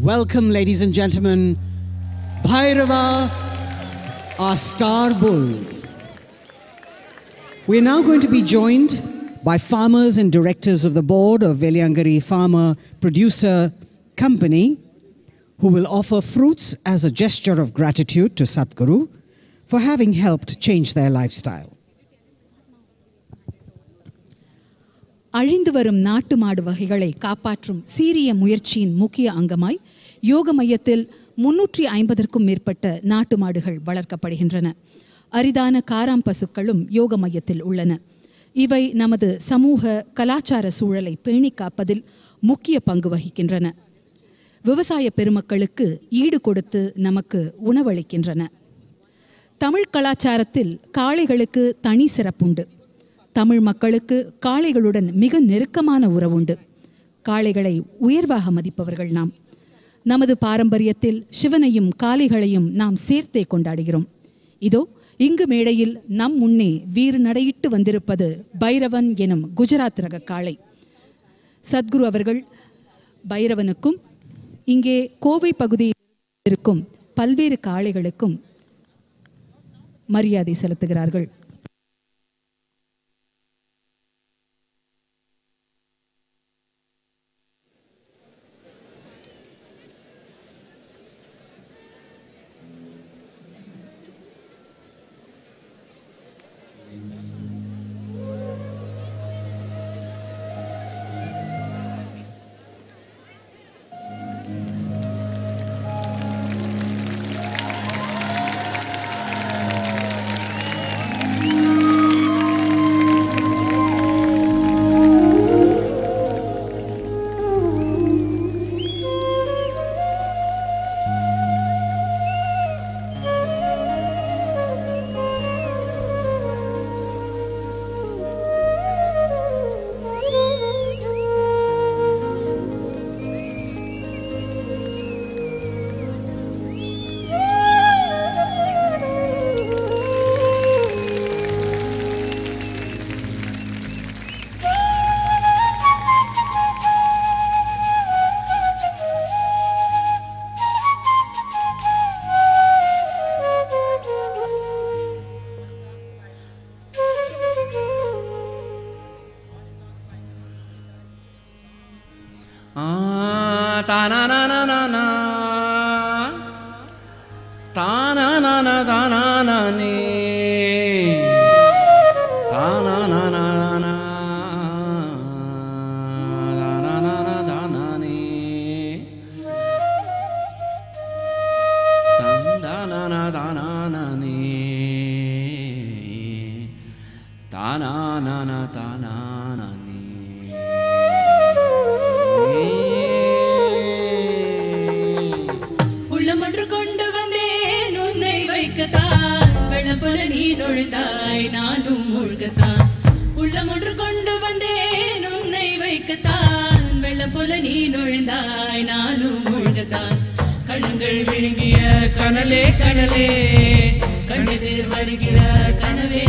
Welcome, ladies and gentlemen, Bhairava, our star bull. We are now going to be joined by farmers and directors of the board of Veliangari Farmer Producer Company, who will offer fruits as a gesture of gratitude to Sadhguru for having helped change their lifestyle. அழிந்து வரும் நாட்டு மாடு வகைகளை காப்பாற்றும் சீரிய முயற்சியின் முக்கிய அங்கமாய் யோக மையத்தில் 350க்கும் மேற்பட்ட நாட்டு மாடுகள் வளர்க்கப்படுகின்றன. அரிதான காராம் பசுக்களும் யோக மையத்தில் உள்ளன. இவை நமது சமூக கலாச்சார சூழலை பேணி காப்பதில் முக்கிய பங்கு வகிக்கின்றன. விவசாய பெருமக்களுக்கு ஈடு கொடுத்து நமக்கு உணவளிக்கின்றன. தமிழ் கலாச்சாரத்தில் காளைகளுக்கு தனி சிறப்புண்டு. தமிழ் மக்களுக்கு காளைகளுடன் மிக நெருக்கமான உறவுண்டு. காளைகளை உயர்வாக மதிப்பவர்கள் நாம். நமது பாரம்பரியத்தில் சிவனையும் காளைகளையும் நாம் சேர்த்தே கொண்டாடுகிறோம். இதோ இங்கு மேடையில் நம் முன்னே வீறு நடையிட்டு வந்திருப்பது பைரவன் எனும் குஜராத் ரக காளை. சத்குரு அவர்கள் பைரவனுக்கும் இங்கே கோவை பகுதியில் இருக்கும் பல்வேறு காளைகளுக்கும் மரியாதை செலுத்துகிறார்கள். கனலே கனலே கண்ணெதிர் வருகிற கனவே